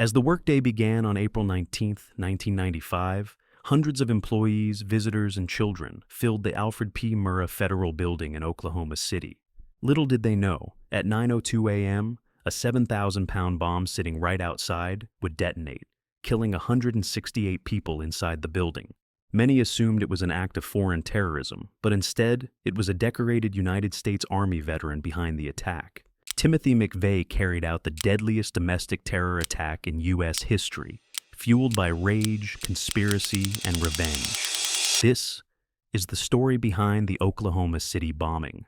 As the workday began on April 19, 1995, hundreds of employees, visitors, and children filled the Alfred P. Murrah Federal building in Oklahoma City. Little did they know, at 9:02 a.m., a 7,000-pound bomb sitting right outside would detonate, killing 168 people inside the building. Many assumed it was an act of foreign terrorism, but instead, it was a decorated United States Army veteran behind the attack. Timothy McVeigh carried out the deadliest domestic terror attack in U.S. history, fueled by rage, conspiracy, and revenge. This is the story behind the Oklahoma City bombing.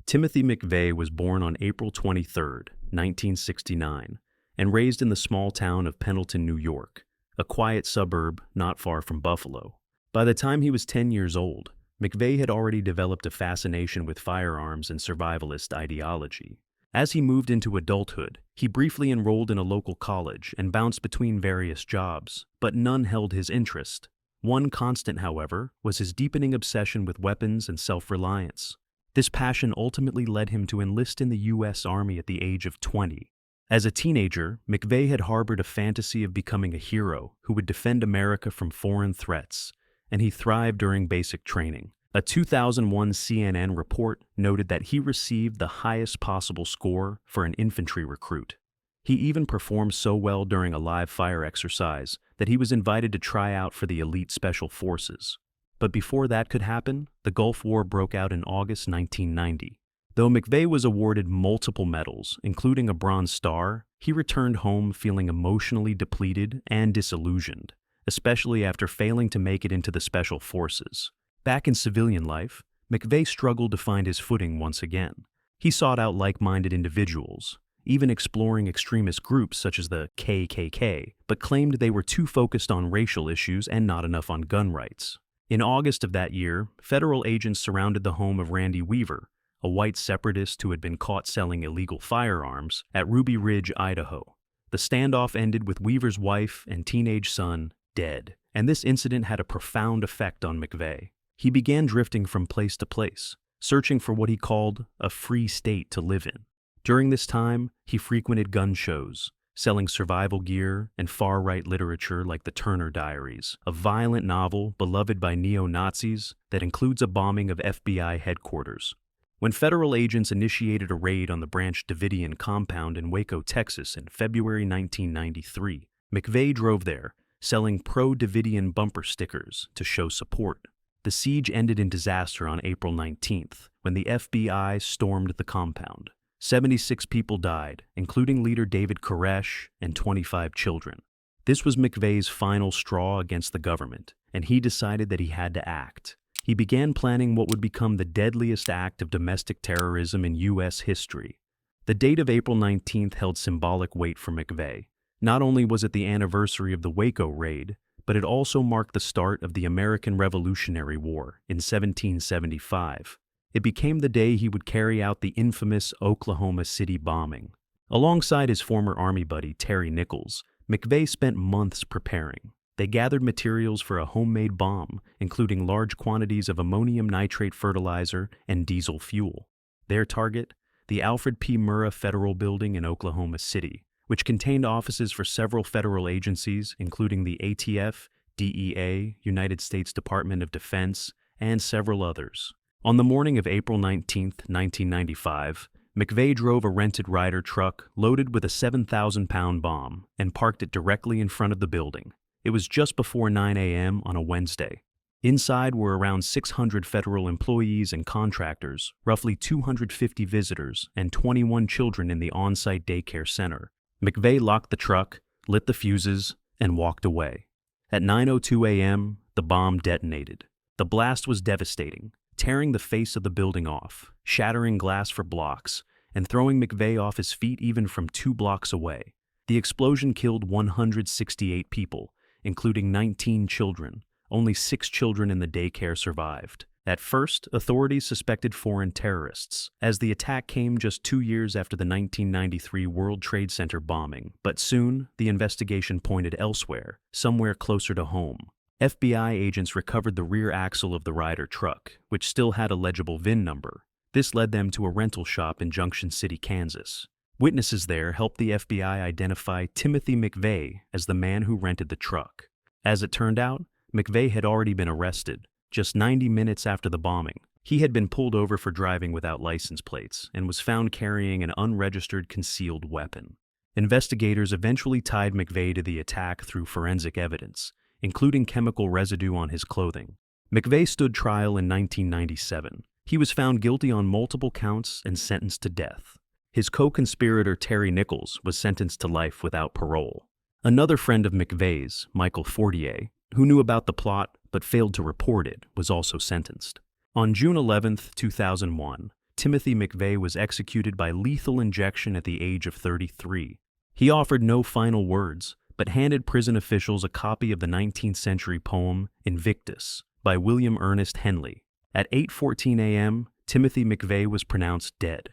Timothy McVeigh was born on April 23, 1969, and raised in the small town of Pendleton, New York, a quiet suburb not far from Buffalo. By the time he was 10 years old, McVeigh had already developed a fascination with firearms and survivalist ideology. As he moved into adulthood, he briefly enrolled in a local college and bounced between various jobs, but none held his interest. One constant, however, was his deepening obsession with weapons and self-reliance. This passion ultimately led him to enlist in the U.S. Army at the age of 20. As a teenager, McVeigh had harbored a fantasy of becoming a hero who would defend America from foreign threats, and he thrived during basic training. A 2001 CNN report noted that he received the highest possible score for an infantry recruit. He even performed so well during a live fire exercise that he was invited to try out for the elite special forces. But before that could happen, the Gulf War broke out in August 1990. Though McVeigh was awarded multiple medals, including a Bronze Star, he returned home feeling emotionally depleted and disillusioned, especially after failing to make it into the Special Forces. Back in civilian life, McVeigh struggled to find his footing once again. He sought out like-minded individuals, even exploring extremist groups such as the KKK, but claimed they were too focused on racial issues and not enough on gun rights. In August of that year, federal agents surrounded the home of Randy Weaver, a white separatist who had been caught selling illegal firearms at Ruby Ridge, Idaho. The standoff ended with Weaver's wife and teenage son dead, and this incident had a profound effect on McVeigh. He began drifting from place to place, searching for what he called a free state to live in. During this time, he frequented gun shows, selling survival gear and far-right literature like the Turner Diaries, a violent novel beloved by neo-Nazis that includes a bombing of FBI headquarters. When federal agents initiated a raid on the Branch Davidian compound in Waco, Texas in February 1993, McVeigh drove there, selling pro-Davidian bumper stickers to show support. The siege ended in disaster on April 19th, when the FBI stormed the compound. 76 people died, including leader David Koresh and 25 children. This was McVeigh's final straw against the government, and he decided that he had to act. He began planning what would become the deadliest act of domestic terrorism in U.S. history. The date of April 19th held symbolic weight for McVeigh. Not only was it the anniversary of the Waco raid, but it also marked the start of the American Revolutionary War in 1775. It became the day he would carry out the infamous Oklahoma City bombing. Alongside his former Army buddy Terry Nichols, McVeigh spent months preparing. They gathered materials for a homemade bomb, including large quantities of ammonium nitrate fertilizer and diesel fuel. Their target? The Alfred P. Murrah Federal building in Oklahoma City, which contained offices for several federal agencies, including the ATF, DEA, United States Department of Defense, and several others. On the morning of April 19, 1995, McVeigh drove a rented Ryder truck loaded with a 7,000-pound bomb and parked it directly in front of the building. It was just before 9 a.m. on a Wednesday. Inside were around 600 federal employees and contractors, roughly 250 visitors, and 21 children in the on-site daycare center. McVeigh locked the truck, lit the fuses, and walked away. At 9:02 a.m., the bomb detonated. The blast was devastating, tearing the face of the building off, shattering glass for blocks, and throwing McVeigh off his feet even from 2 blocks away. The explosion killed 168 people, including 19 children. Only 6 children in the daycare survived. At first, authorities suspected foreign terrorists, as the attack came just 2 years after the 1993 World Trade Center bombing, but soon the investigation pointed elsewhere, somewhere closer to home. FBI agents recovered the rear axle of the Ryder truck, which still had a legible VIN number. This led them to a rental shop in Junction City, Kansas. Witnesses there helped the FBI identify Timothy McVeigh as the man who rented the truck. As it turned out, McVeigh had already been arrested, just 90 minutes after the bombing. He had been pulled over for driving without license plates and was found carrying an unregistered concealed weapon. Investigators eventually tied McVeigh to the attack through forensic evidence, including chemical residue on his clothing. McVeigh stood trial in 1997. He was found guilty on multiple counts and sentenced to death. His co-conspirator Terry Nichols was sentenced to life without parole. Another friend of McVeigh's, Michael Fortier, who knew about the plot but failed to report it, was also sentenced. On June 11, 2001, Timothy McVeigh was executed by lethal injection at the age of 33. He offered no final words, but handed prison officials a copy of the 19th century poem Invictus by William Ernest Henley. At 8:14 a.m., Timothy McVeigh was pronounced dead.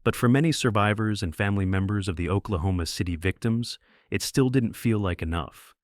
But for many survivors and family members of the Oklahoma City victims, it still didn't feel like enough.